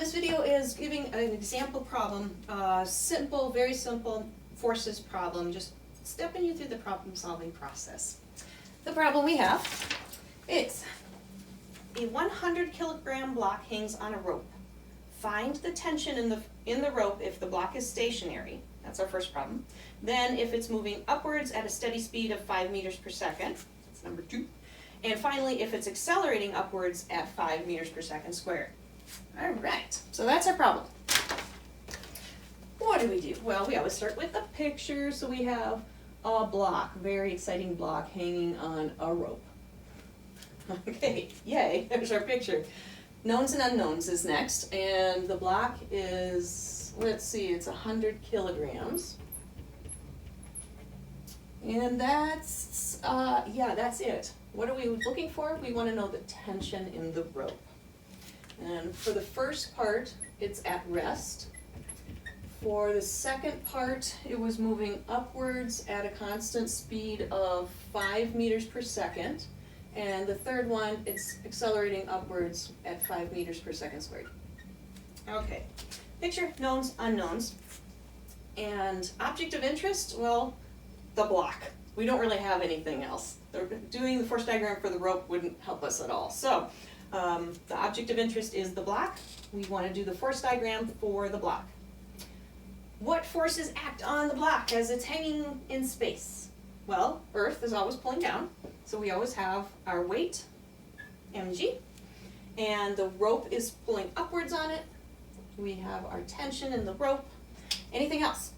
this video is giving an example problem, simple, very simple forces problem, just stepping you through the problem solving process. The problem we have is a 100 kilogram block hangs on a rope. Find the tension in the rope if the block is stationary. That's our first problem. Then if it's moving upwards at a steady speed of 5 meters per second, that's number 2. And finally, if it's accelerating upwards at 5 meters per second squared. All right, so that's our problem. What do? Well, we always start with the picture. So we have a block, very exciting block hanging on a rope. Okay, yay, there's our picture. Knowns and unknowns is next, and the block is, let's see, it's 100 kilograms. And that's it. What are we looking for? We want to know the tension in the rope. And for the first part, it's at rest. For the second part, it was moving upwards at a constant speed of 5 meters per second. And the third one, it's accelerating upwards at 5 meters per second squared. Okay, picture, knowns, unknowns. And object of interest, well, the block. We don't really have anything else. Doing the force diagram for the rope wouldn't help us at all. So the object of interest is the block. We want to do the force diagram for the block. What forces act on the block as it's hanging in space? Well, Earth is always pulling down, so we always have our weight, mg, and the rope is pulling upwards on it. We have our tension in the rope. Anything else?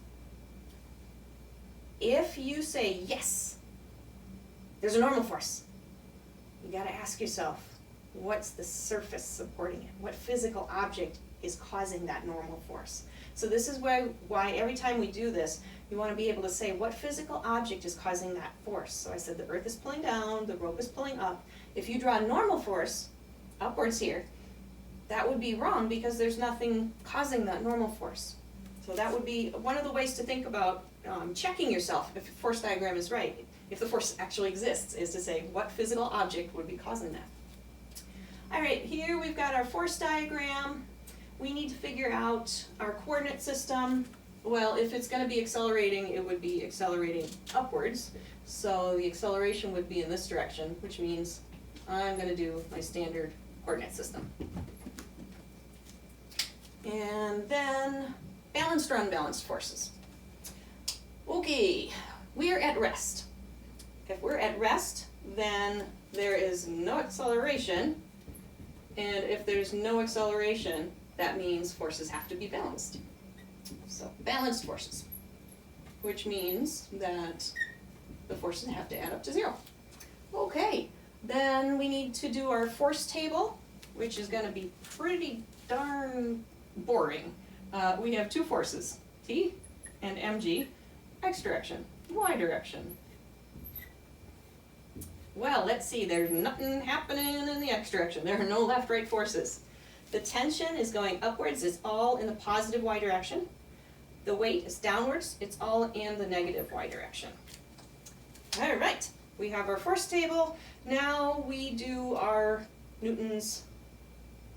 If you say yes, there's a normal force. You got to ask yourself, what's the surface supporting it? What physical object is causing that normal force? So this is why every time we do this, you want to be able to say what physical object is causing that force. So I said the earth is pulling down, the rope is pulling up. If you draw a normal force upwards here, that would be wrong because there's nothing causing that normal force. So that would be one of the ways to think about checking yourself if the force diagram is right, if the force actually exists, is to say what physical object would be causing that. All right, here we've got our force diagram. We need to figure out our coordinate system. Well, if it's going to be accelerating, it would be accelerating upwards. So the acceleration would be in this direction, which means I'm going to do my standard coordinate system. And then balanced or unbalanced forces. Okay, we're at rest. If we're at rest, then there is no acceleration. And if there's no acceleration, that means forces have to be balanced. So balanced forces, which means that the forces have to add up to 0. Okay, then we need to do our force table, which is going to be pretty darn boring. We have 2 forces, T and mg, x direction, y direction. Well, let's see, there's nothing happening in the x direction. There are no left-right forces. The tension is going upwards, it's all in the positive y direction. The weight is downwards, it's all in the negative y direction. All right, we have our force table. Now we do our Newton's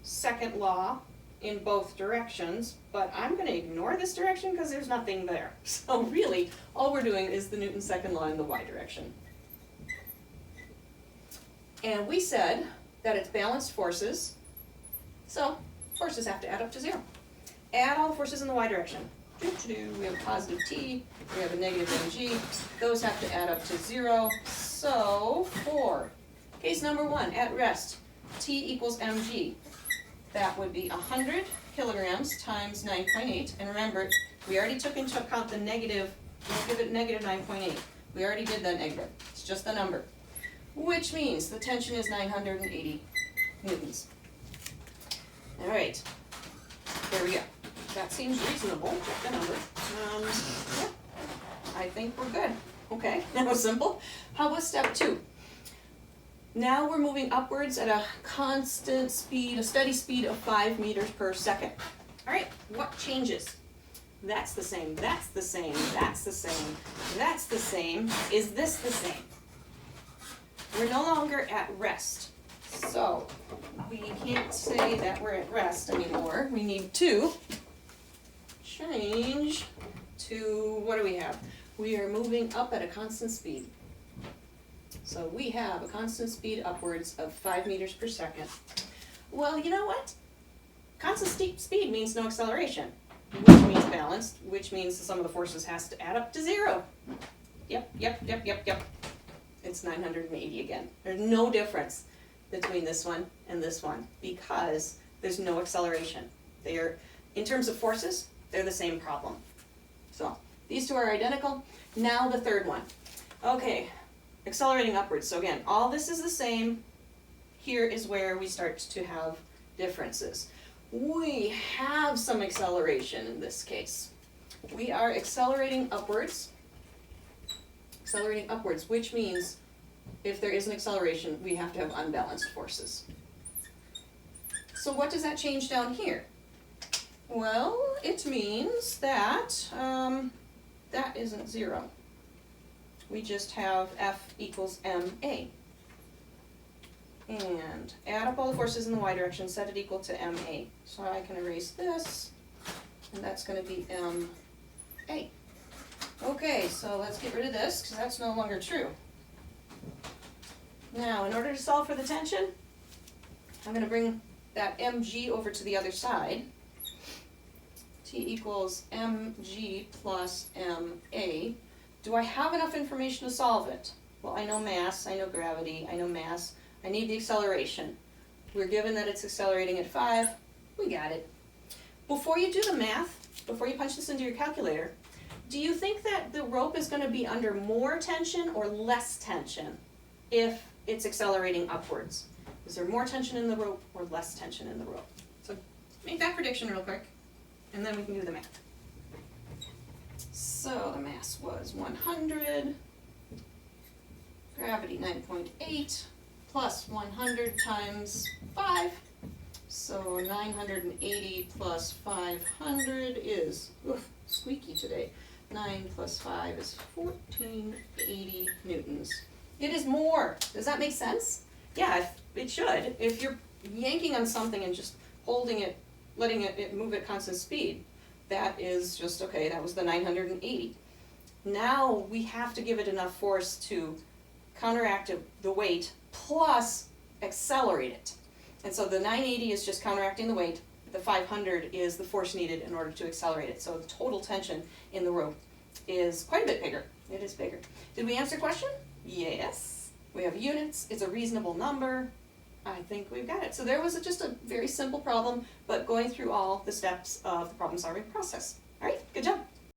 second law in both directions, but I'm going to ignore this direction because there's nothing there. So really, all we're doing is the Newton's second law in the y direction. And we said that it's balanced forces, so forces have to add up to 0. Add all the forces in the y direction. We have a positive t, we have a negative mg, those have to add up to 0. So for case number 1, at rest, t equals mg. That would be 100 kilograms times 9.8. And remember, we already took into account the negative, we'll give it negative 9.8. We already did that negative, it's just the number. Which means the tension is 980 newtons. All right, there we go. That seems reasonable, check the number. Yeah, I think we're good. Okay, that was simple. How about step 2? Now we're moving upwards at a constant speed, a steady speed of 5 meters per second. All right, what changes? That's the same, that's the same, that's the same, that's the same. Is this the same? We're no longer at rest. So we can't say that we're at rest anymore. We need to change to, what do we have? We are moving up at a constant speed. So we have a constant speed upwards of 5 meters per second. Well, you know what? Constant speed means no acceleration, which means balanced, which means the sum of the forces has to add up to 0. Yep. It's 980 again. There's no difference between this one and this one because there's no acceleration. They are, in terms of forces, they're the same problem. So these two are identical. Now the third one. Okay, accelerating upwards. So again, all this is the same. Here is where we start to have differences. We have some acceleration in this case. We are accelerating upwards, which means if there is an acceleration, we have to have unbalanced forces. So what does that change down here? Well, it means that that isn't 0. We just have F equals ma. And add up all the forces in the y direction, set it equal to ma. So I can erase this, and that's going to be ma. Okay, so let's get rid of this, because that's no longer true. Now, in order to solve for the tension, I'm going to bring that mg over to the other side. T equals mg plus ma. Do I have enough information to solve it? Well, I know mass, I know gravity, I know mass. I need the acceleration. We're given that it's accelerating at 5. We got it. Before you do the math, before you punch this into your calculator, do you think that the rope is going to be under more tension or less tension if it's accelerating upwards? Is there more tension in the rope or less tension in the rope? So make that prediction real quick, and then we can do the math. So the mass was 100, gravity 9.8, plus 100 times 5, so 980 plus 500 is, squeaky today, 9 plus 5 is 1480 newtons. It is more. Does that make sense? Yeah, it should. If you're yanking on something and just holding it, letting it move at constant speed, that is just, okay, that was the 980. Now we have to give it enough force to counteract the weight plus accelerate it. And so the 980 is just counteracting the weight. The 500 is the force needed in order to accelerate it. So the total tension in the rope is quite a bit bigger. It is bigger. Did we answer the question? Yes. We have units. It's a reasonable number. I think we've got it. So there was just a very simple problem, but going through all the steps of the problem solving process. All right, good job.